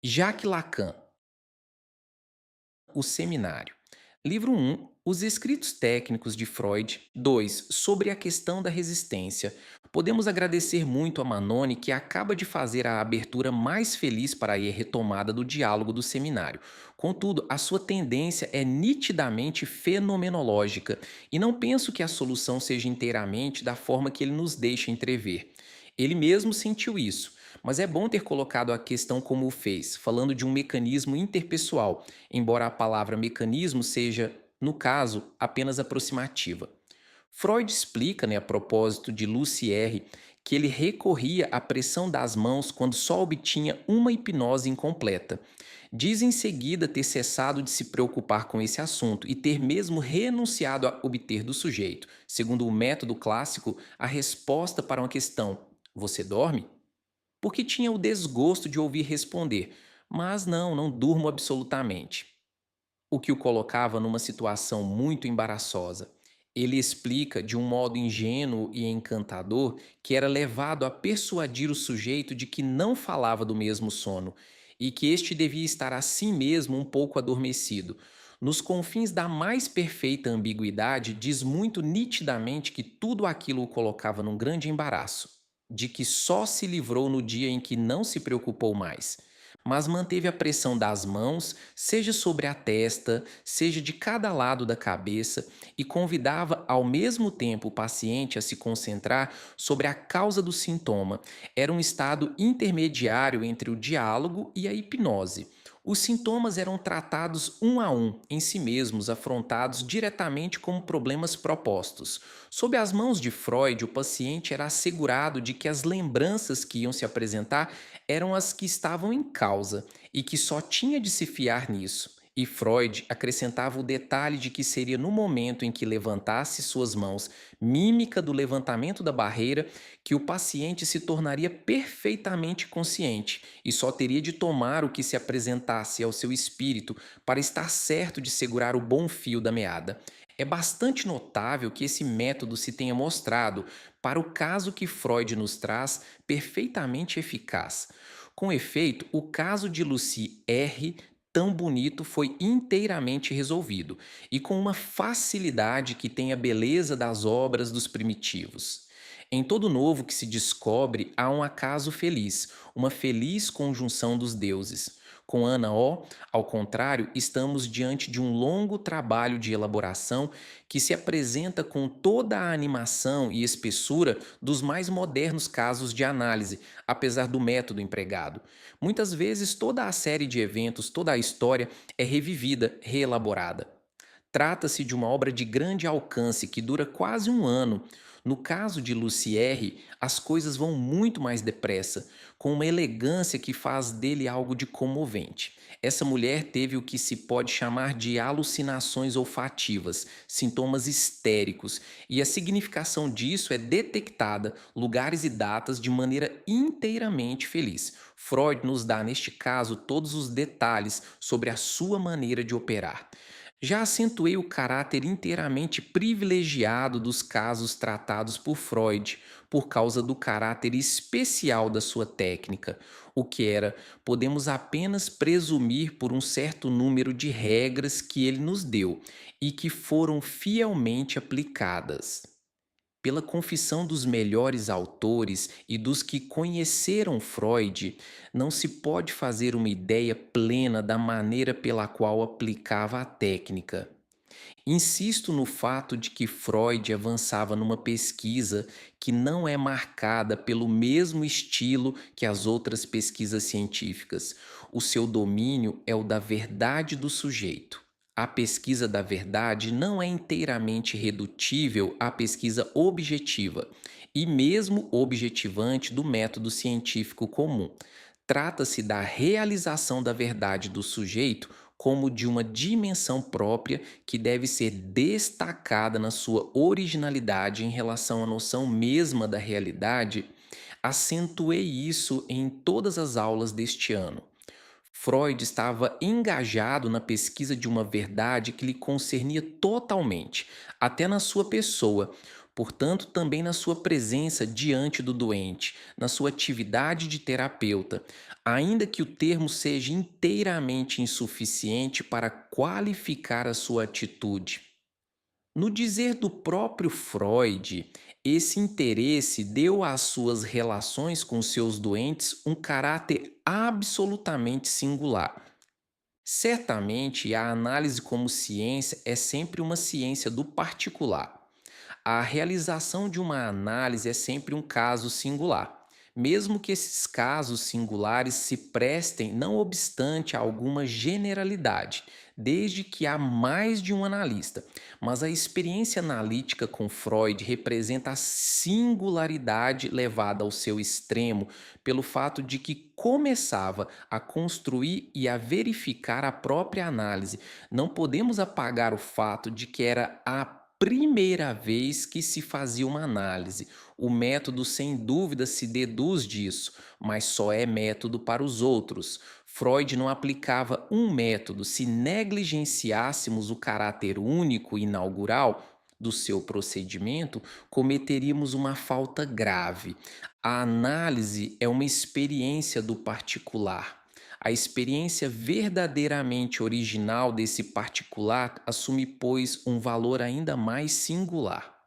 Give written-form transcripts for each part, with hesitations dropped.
Jacques Lacan, O Seminário. Livro um: Os escritos técnicos de Freud. 2: Sobre a questão da resistência. Podemos agradecer muito a Manoni, que acaba de fazer a abertura mais feliz para a retomada do diálogo do seminário. Contudo, a sua tendência é nitidamente fenomenológica, e não penso que a solução seja inteiramente da forma que ele nos deixa entrever. Ele mesmo sentiu isso, mas é bom ter colocado a questão como o fez, falando de um mecanismo interpessoal, embora a palavra mecanismo seja, no caso, apenas aproximativa. Freud explica, a propósito de Lucier, que ele recorria à pressão das mãos quando só obtinha uma hipnose incompleta. Diz em seguida ter cessado de se preocupar com esse assunto e ter mesmo renunciado a obter do sujeito, segundo o método clássico, a resposta para uma questão: Você dorme? Porque tinha o desgosto de ouvir responder: Mas não durmo absolutamente, o que o colocava numa situação muito embaraçosa. Ele explica, de um modo ingênuo e encantador, que era levado a persuadir o sujeito de que não falava do mesmo sono e que este devia estar assim mesmo um pouco adormecido. Nos confins da mais perfeita ambiguidade, diz muito nitidamente que tudo aquilo o colocava num grande embaraço, de que só se livrou no dia em que não se preocupou mais, mas manteve a pressão das mãos, seja sobre a testa, seja de cada lado da cabeça, e convidava ao mesmo tempo o paciente a se concentrar sobre a causa do sintoma. Era um estado intermediário entre o diálogo e a hipnose. Os sintomas eram tratados um a um, em si mesmos, afrontados diretamente como problemas propostos. Sob as mãos de Freud, o paciente era assegurado de que as lembranças que iam se apresentar eram as que estavam em causa e que só tinha de se fiar nisso. E Freud acrescentava o detalhe de que seria no momento em que levantasse suas mãos, mímica do levantamento da barreira, que o paciente se tornaria perfeitamente consciente e só teria de tomar o que se apresentasse ao seu espírito para estar certo de segurar o bom fio da meada. É bastante notável que esse método se tenha mostrado, para o caso que Freud nos traz, perfeitamente eficaz. Com efeito, o caso de Lucy R. tão bonito foi inteiramente resolvido, e com uma facilidade que tem a beleza das obras dos primitivos. Em todo novo que se descobre, há um acaso feliz, uma feliz conjunção dos deuses. Com Ana O, ao contrário, estamos diante de um longo trabalho de elaboração que se apresenta com toda a animação e espessura dos mais modernos casos de análise, apesar do método empregado. Muitas vezes toda a série de eventos, toda a história é revivida, reelaborada. Trata-se de uma obra de grande alcance que dura quase um ano. No caso de Lucier, as coisas vão muito mais depressa, com uma elegância que faz dele algo de comovente. Essa mulher teve o que se pode chamar de alucinações olfativas, sintomas histéricos, e a significação disso é detectada, lugares e datas, de maneira inteiramente feliz. Freud nos dá, neste caso, todos os detalhes sobre a sua maneira de operar. Já acentuei o caráter inteiramente privilegiado dos casos tratados por Freud, por causa do caráter especial da sua técnica, o que era, podemos apenas presumir por um certo número de regras que ele nos deu e que foram fielmente aplicadas. Pela confissão dos melhores autores e dos que conheceram Freud, não se pode fazer uma ideia plena da maneira pela qual aplicava a técnica. Insisto no fato de que Freud avançava numa pesquisa que não é marcada pelo mesmo estilo que as outras pesquisas científicas. O seu domínio é o da verdade do sujeito. A pesquisa da verdade não é inteiramente redutível à pesquisa objetiva e mesmo objetivante do método científico comum. Trata-se da realização da verdade do sujeito como de uma dimensão própria que deve ser destacada na sua originalidade em relação à noção mesma da realidade. Acentuei isso em todas as aulas deste ano. Freud estava engajado na pesquisa de uma verdade que lhe concernia totalmente, até na sua pessoa, portanto, também na sua presença diante do doente, na sua atividade de terapeuta, ainda que o termo seja inteiramente insuficiente para qualificar a sua atitude. No dizer do próprio Freud, esse interesse deu às suas relações com seus doentes um caráter absolutamente singular. Certamente, a análise como ciência é sempre uma ciência do particular. A realização de uma análise é sempre um caso singular, mesmo que esses casos singulares se prestem, não obstante a alguma generalidade, desde que há mais de um analista. Mas a experiência analítica com Freud representa a singularidade levada ao seu extremo pelo fato de que começava a construir e a verificar a própria análise. Não podemos apagar o fato de que era a primeira vez que se fazia uma análise. O método, sem dúvida, se deduz disso, mas só é método para os outros. Freud não aplicava um método. Se negligenciássemos o caráter único e inaugural do seu procedimento, cometeríamos uma falta grave. A análise é uma experiência do particular. A experiência verdadeiramente original desse particular assume, pois, um valor ainda mais singular.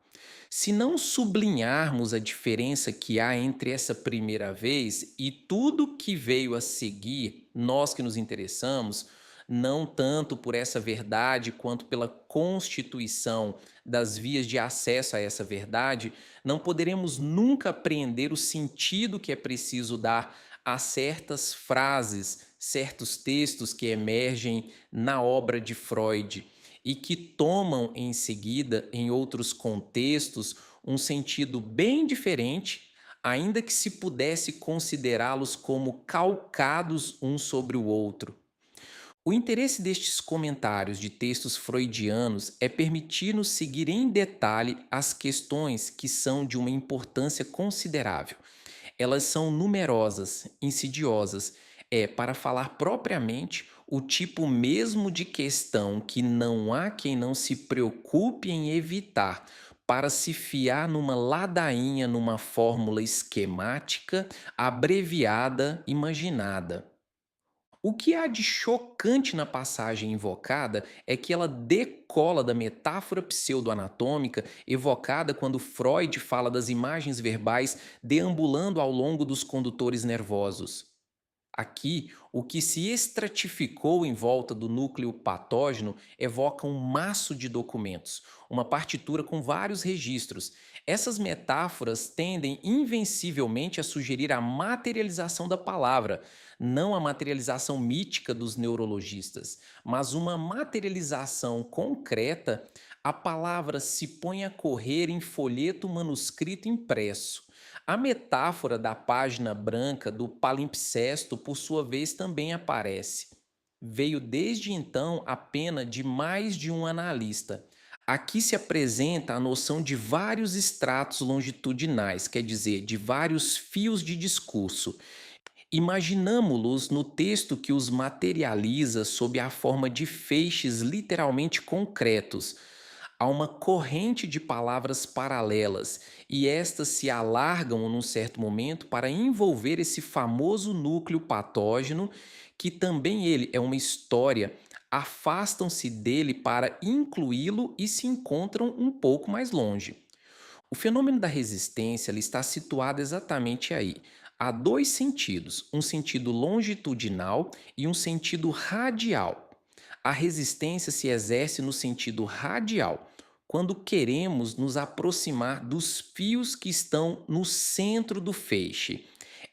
Se não sublinharmos a diferença que há entre essa primeira vez e tudo que veio a seguir, nós que nos interessamos, não tanto por essa verdade quanto pela constituição das vias de acesso a essa verdade, não poderemos nunca apreender o sentido que é preciso dar a certas frases, certos textos que emergem na obra de Freud e que tomam em seguida, em outros contextos, um sentido bem diferente, ainda que se pudesse considerá-los como calcados um sobre o outro. O interesse destes comentários de textos freudianos é permitir-nos seguir em detalhe as questões que são de uma importância considerável. Elas são numerosas, insidiosas, para falar propriamente, o tipo mesmo de questão que não há quem não se preocupe em evitar, para se fiar numa ladainha, numa fórmula esquemática, abreviada, imaginada. O que há de chocante na passagem invocada é que ela decola da metáfora pseudoanatômica evocada quando Freud fala das imagens verbais deambulando ao longo dos condutores nervosos. Aqui, o que se estratificou em volta do núcleo patógeno evoca um maço de documentos, uma partitura com vários registros. Essas metáforas tendem invencivelmente a sugerir a materialização da palavra, não a materialização mítica dos neurologistas, mas uma materialização concreta. A palavra se põe a correr em folheto manuscrito impresso. A metáfora da página branca do palimpsesto, por sua vez, também aparece. Veio desde então a pena de mais de um analista. Aqui se apresenta a noção de vários estratos longitudinais, quer dizer, de vários fios de discurso. Imaginamo-los no texto que os materializa sob a forma de feixes literalmente concretos. Há uma corrente de palavras paralelas e estas se alargam num certo momento para envolver esse famoso núcleo patógeno, que também ele é uma história, afastam-se dele para incluí-lo e se encontram um pouco mais longe. O fenômeno da resistência ele está situado exatamente aí. Há dois sentidos, um sentido longitudinal e um sentido radial. A resistência se exerce no sentido radial, quando queremos nos aproximar dos fios que estão no centro do feixe.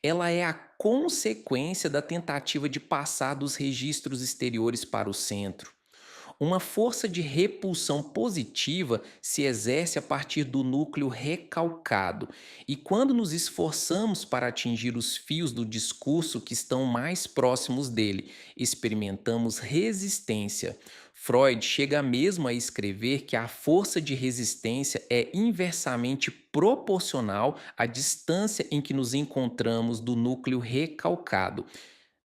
Ela é a consequência da tentativa de passar dos registros exteriores para o centro. Uma força de repulsão positiva se exerce a partir do núcleo recalcado, e quando nos esforçamos para atingir os fios do discurso que estão mais próximos dele, experimentamos resistência. Freud chega mesmo a escrever que a força de resistência é inversamente proporcional à distância em que nos encontramos do núcleo recalcado.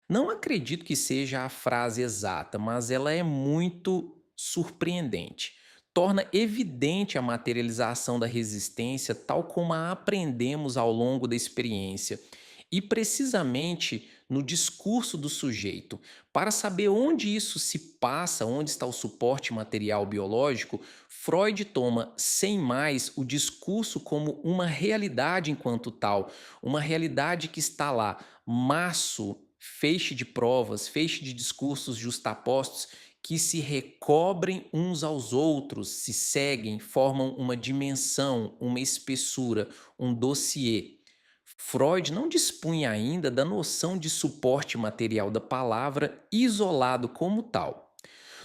Não acredito que seja a frase exata, mas ela é muito surpreendente. torna evidente a materialização da resistência, tal como a aprendemos ao longo da experiência, e precisamente no discurso do sujeito. Para saber onde isso se passa, onde está o suporte material biológico, Freud toma, sem mais, o discurso como uma realidade enquanto tal, uma realidade que está lá, maço, feixe de provas, feixe de discursos justapostos que se recobrem uns aos outros, se seguem, formam uma dimensão, uma espessura, um dossiê. Freud não dispunha ainda da noção de suporte material da palavra isolado como tal.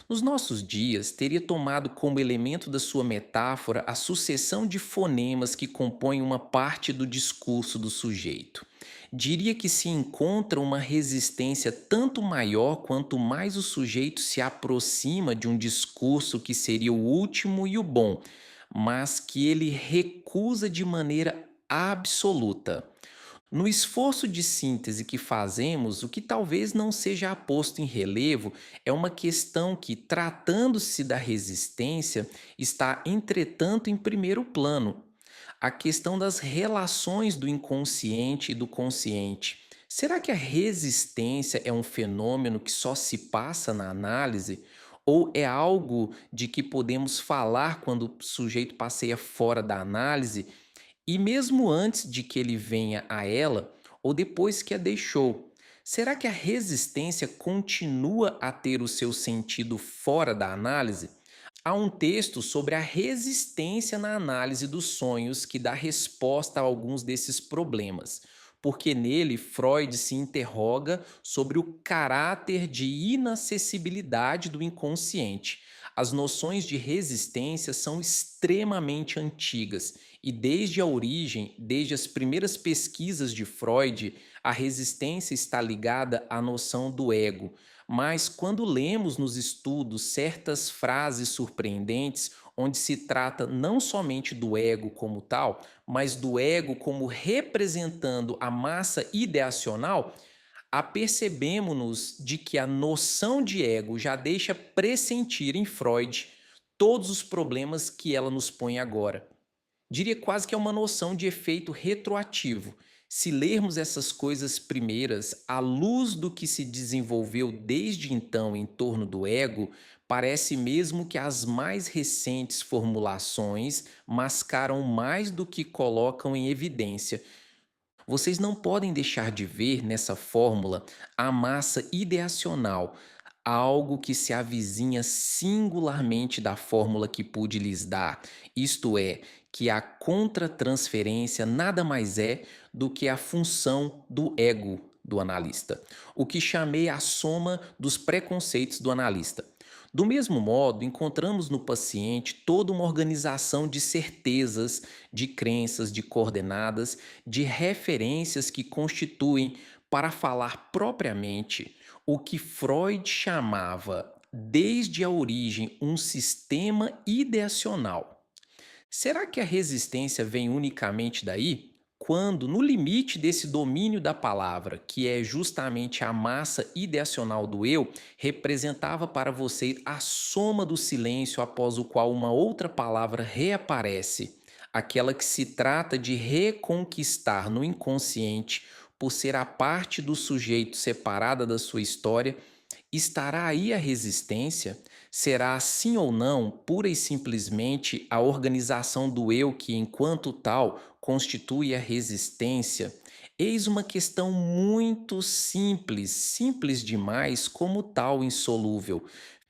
Nos nossos dias, teria tomado como elemento da sua metáfora a sucessão de fonemas que compõem uma parte do discurso do sujeito. Diria que se encontra uma resistência tanto maior quanto mais o sujeito se aproxima de um discurso que seria o último e o bom, mas que ele recusa de maneira absoluta. No esforço de síntese que fazemos, o que talvez não seja posto em relevo é uma questão que, tratando-se da resistência, está, entretanto, em primeiro plano: a questão das relações do inconsciente e do consciente. Será que a resistência é um fenômeno que só se passa na análise? Ou é algo de que podemos falar quando o sujeito passeia fora da análise e mesmo antes de que ele venha a ela ou depois que a deixou? Será que a resistência continua a ter o seu sentido fora da análise? Há um texto sobre a resistência na análise dos sonhos que dá resposta a alguns desses problemas, porque nele Freud se interroga sobre o caráter de inacessibilidade do inconsciente. As noções de resistência são extremamente antigas e desde a origem, desde as primeiras pesquisas de Freud, a resistência está ligada à noção do ego. Mas quando lemos nos estudos certas frases surpreendentes, onde se trata não somente do ego como tal, mas do ego como representando a massa ideacional, apercebemos-nos de que a noção de ego já deixa pressentir em Freud todos os problemas que ela nos põe agora. Diria quase que é uma noção de efeito retroativo. Se lermos essas coisas primeiras à luz do que se desenvolveu desde então em torno do ego, parece mesmo que as mais recentes formulações mascaram mais do que colocam em evidência. Vocês não podem deixar de ver nessa fórmula a massa ideacional, algo que se avizinha singularmente da fórmula que pude lhes dar, isto é, que a contratransferência nada mais é do que a função do ego do analista, o que chamei a soma dos preconceitos do analista. Do mesmo modo, encontramos no paciente toda uma organização de certezas, de crenças, de coordenadas, de referências que constituem, para falar propriamente, o que Freud chamava, desde a origem, um sistema ideacional. Será que a resistência vem unicamente daí? Quando, no limite desse domínio da palavra, que é justamente a massa ideacional do eu, representava para você a soma do silêncio após o qual uma outra palavra reaparece, aquela que se trata de reconquistar no inconsciente por ser a parte do sujeito separada da sua história, estará aí a resistência? Será sim ou não pura e simplesmente a organização do eu que, enquanto tal, constitui a resistência? Eis uma questão muito simples, simples demais, como tal insolúvel.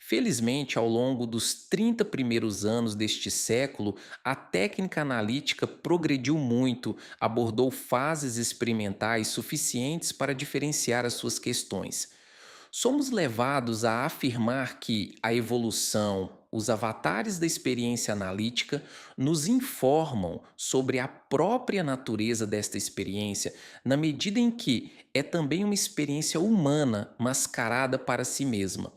Felizmente, ao longo dos 30 primeiros anos deste século, a técnica analítica progrediu muito, abordou fases experimentais suficientes para diferenciar as suas questões. Somos levados a afirmar que a evolução, os avatares da experiência analítica, nos informam sobre a própria natureza desta experiência, na medida em que é também uma experiência humana mascarada para si mesma.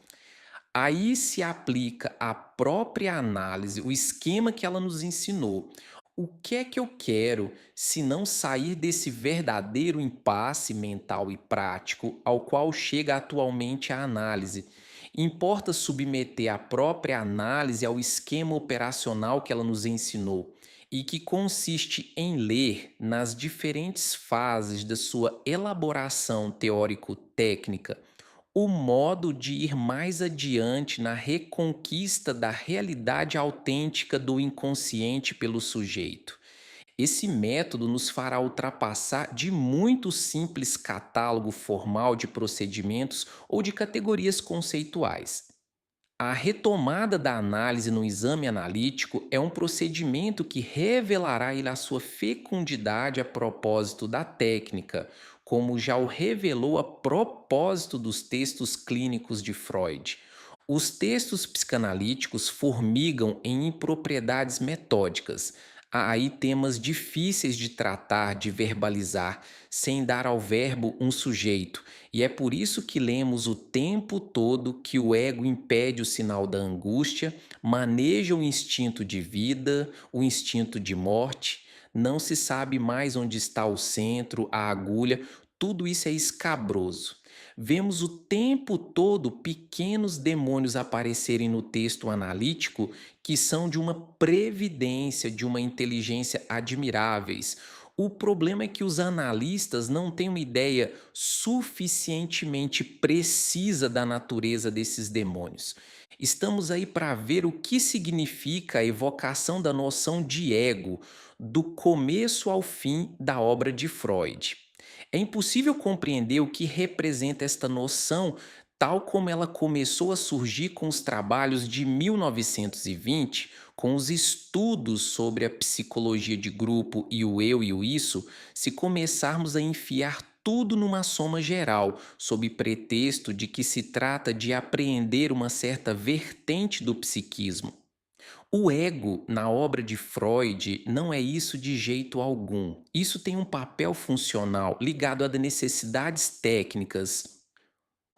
Aí se aplica a própria análise, o esquema que ela nos ensinou. O que é que eu quero se não sair desse verdadeiro impasse mental e prático ao qual chega atualmente a análise? Importa submeter a própria análise ao esquema operacional que ela nos ensinou e que consiste em ler nas diferentes fases da sua elaboração teórico-técnica o modo de ir mais adiante na reconquista da realidade autêntica do inconsciente pelo sujeito. Esse método nos fará ultrapassar de muito simples catálogo formal de procedimentos ou de categorias conceituais. A retomada da análise no exame analítico é um procedimento que revelará ele a sua fecundidade a propósito da técnica, como já o revelou a propósito dos textos clínicos de Freud. Os textos psicanalíticos formigam em impropriedades metódicas. Há aí temas difíceis de tratar, de verbalizar, sem dar ao verbo um sujeito, e é por isso que lemos o tempo todo que o ego impede o sinal da angústia, maneja o instinto de vida, o instinto de morte, não se sabe mais onde está o centro, a agulha, tudo isso é escabroso. Vemos o tempo todo pequenos demônios aparecerem no texto analítico que são de uma previdência, de uma inteligência admiráveis. O problema é que os analistas não têm uma ideia suficientemente precisa da natureza desses demônios. Estamos aí para ver o que significa a evocação da noção de ego, do começo ao fim da obra de Freud. É impossível compreender o que representa esta noção, tal como ela começou a surgir com os trabalhos de 1920, com os estudos sobre a psicologia de grupo e o eu e o isso, se começarmos a enfiar tudo numa soma geral, sob pretexto de que se trata de apreender uma certa vertente do psiquismo. O ego, na obra de Freud, não é isso de jeito algum. Isso tem um papel funcional ligado a necessidades técnicas.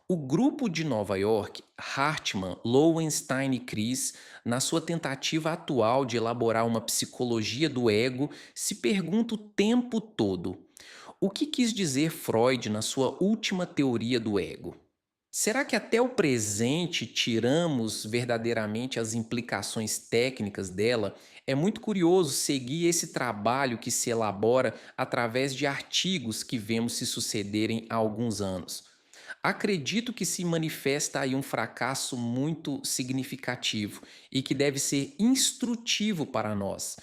O grupo de Nova York, Hartman, Lowenstein e Chris, na sua tentativa atual de elaborar uma psicologia do ego, se pergunta o tempo todo: o que quis dizer Freud na sua última teoria do ego? Será que até o presente tiramos verdadeiramente as implicações técnicas dela? É muito curioso seguir esse trabalho que se elabora através de artigos que vemos se sucederem há alguns anos. Acredito que se manifesta aí um fracasso muito significativo e que deve ser instrutivo para nós.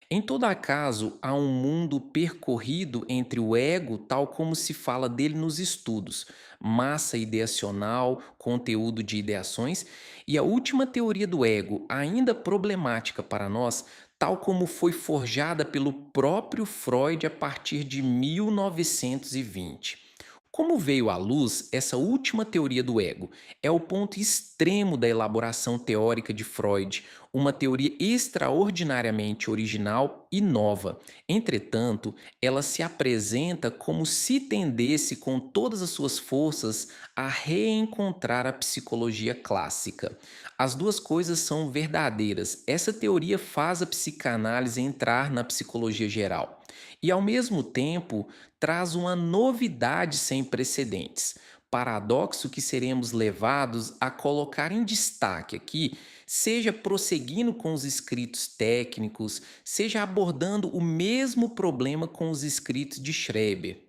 Em todo acaso, há um mundo percorrido entre o ego, tal como se fala dele nos estudos, massa ideacional, conteúdo de ideações, e a última teoria do ego, ainda problemática para nós, tal como foi forjada pelo próprio Freud a partir de 1920. Como veio à luz, essa última teoria do ego é o ponto extremo da elaboração teórica de Freud, uma teoria extraordinariamente original e nova. Entretanto, ela se apresenta como se tendesse com todas as suas forças a reencontrar a psicologia clássica. As duas coisas são verdadeiras. Essa teoria faz a psicanálise entrar na psicologia geral. E, ao mesmo tempo, traz uma novidade sem precedentes. Paradoxo que seremos levados a colocar em destaque aqui, seja prosseguindo com os escritos técnicos, seja abordando o mesmo problema com os escritos de Schreber.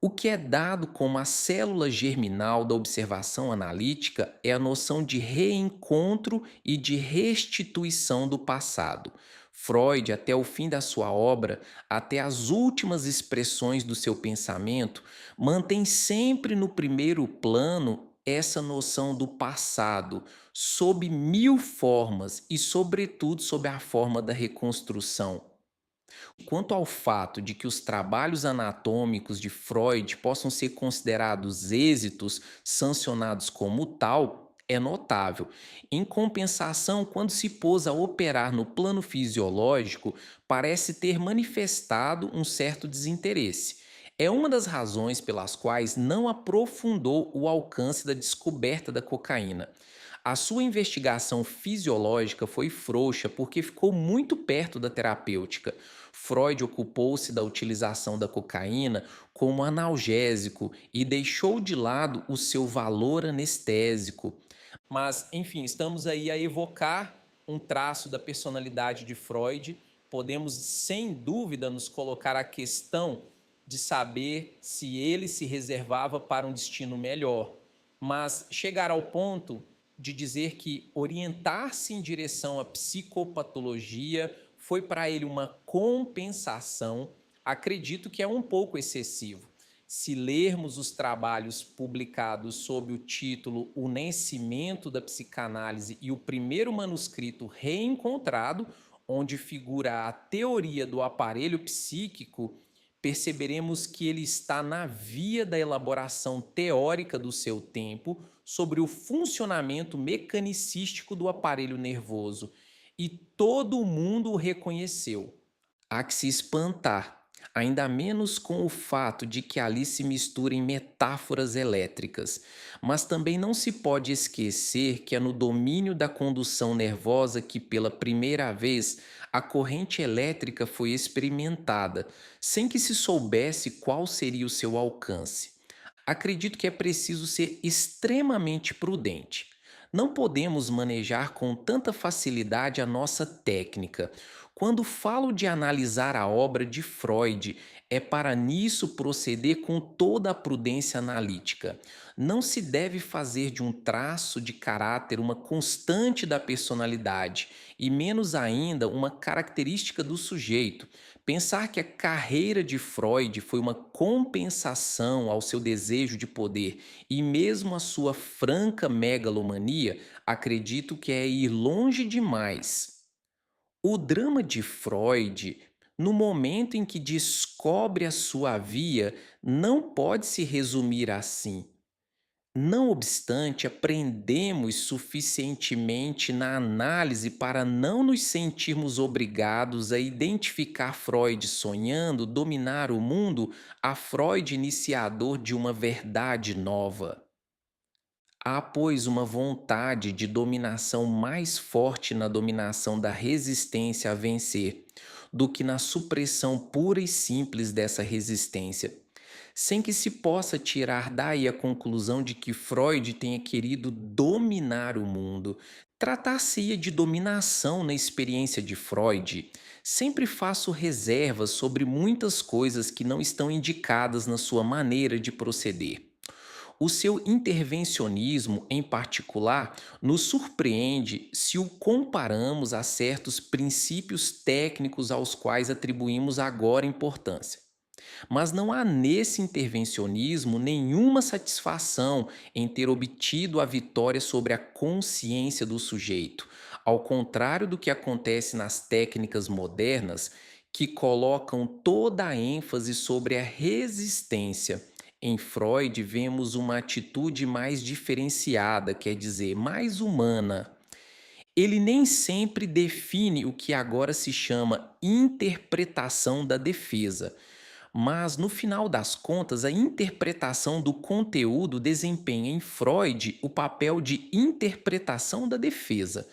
O que é dado como a célula germinal da observação analítica é a noção de reencontro e de restituição do passado. Freud, até o fim da sua obra, até as últimas expressões do seu pensamento, mantém sempre no primeiro plano essa noção do passado, sob mil formas e, sobretudo, sob a forma da reconstrução. Quanto ao fato de que os trabalhos anatômicos de Freud possam ser considerados êxitos sancionados como tal, é notável. Em compensação, quando se pôs a operar no plano fisiológico, parece ter manifestado um certo desinteresse. É uma das razões pelas quais não aprofundou o alcance da descoberta da cocaína. A sua investigação fisiológica foi frouxa porque ficou muito perto da terapêutica. Freud ocupou-se da utilização da cocaína como analgésico e deixou de lado o seu valor anestésico. Mas, enfim, estamos aí a evocar um traço da personalidade de Freud. Podemos, sem dúvida, nos colocar a questão de saber se ele se reservava para um destino melhor, mas chegar ao ponto de dizer que orientar-se em direção à psicopatologia foi para ele uma compensação, acredito que é um pouco excessivo. Se lermos os trabalhos publicados sob o título O Nascimento da Psicanálise e o primeiro manuscrito reencontrado, onde figura a teoria do aparelho psíquico, perceberemos que ele está na via da elaboração teórica do seu tempo sobre o funcionamento mecanicístico do aparelho nervoso, e todo mundo o reconheceu. Há que se espantar, ainda menos com o fato de que ali se misturem metáforas elétricas, mas também não se pode esquecer que é no domínio da condução nervosa que, pela primeira vez, a corrente elétrica foi experimentada, sem que se soubesse qual seria o seu alcance. Acredito que é preciso ser extremamente prudente. Não podemos manejar com tanta facilidade a nossa técnica. Quando falo de analisar a obra de Freud, é para nisso proceder com toda a prudência analítica. Não se deve fazer de um traço de caráter uma constante da personalidade, e menos ainda uma característica do sujeito. Pensar que a carreira de Freud foi uma compensação ao seu desejo de poder e mesmo a sua franca megalomania, acredito que é ir longe demais. O drama de Freud, no momento em que descobre a sua via, não pode se resumir assim. Não obstante, aprendemos suficientemente na análise para não nos sentirmos obrigados a identificar Freud sonhando dominar o mundo a Freud iniciador de uma verdade nova. Há, pois, uma vontade de dominação mais forte na dominação da resistência a vencer do que na supressão pura e simples dessa resistência, sem que se possa tirar daí a conclusão de que Freud tenha querido dominar o mundo. Tratar-se-ia de dominação na experiência de Freud. Sempre faço reservas sobre muitas coisas que não estão indicadas na sua maneira de proceder. O seu intervencionismo, em particular, nos surpreende se o comparamos a certos princípios técnicos aos quais atribuímos agora importância. Mas não há nesse intervencionismo nenhuma satisfação em ter obtido a vitória sobre a consciência do sujeito, ao contrário do que acontece nas técnicas modernas, que colocam toda a ênfase sobre a resistência. Em Freud, vemos uma atitude mais diferenciada, quer dizer, mais humana. Ele nem sempre define o que agora se chama interpretação da defesa, mas no final das contas, a interpretação do conteúdo desempenha em Freud o papel de interpretação da defesa.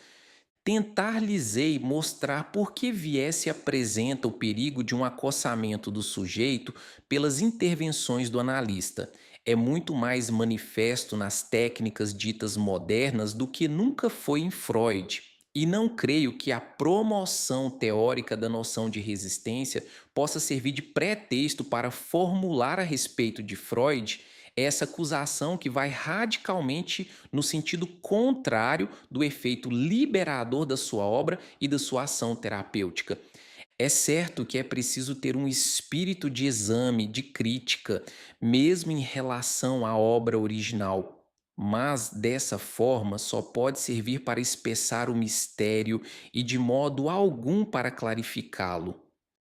Tentar-lhes-ei mostrar por que viesse apresenta o perigo de um acossamento do sujeito pelas intervenções do analista. É muito mais manifesto nas técnicas ditas modernas do que nunca foi em Freud. E não creio que a promoção teórica da noção de resistência possa servir de pretexto para formular a respeito de Freud essa acusação que vai radicalmente no sentido contrário do efeito liberador da sua obra e da sua ação terapêutica. É certo que é preciso ter um espírito de exame, de crítica, mesmo em relação à obra original. Mas dessa forma só pode servir para espessar o mistério e de modo algum para clarificá-lo.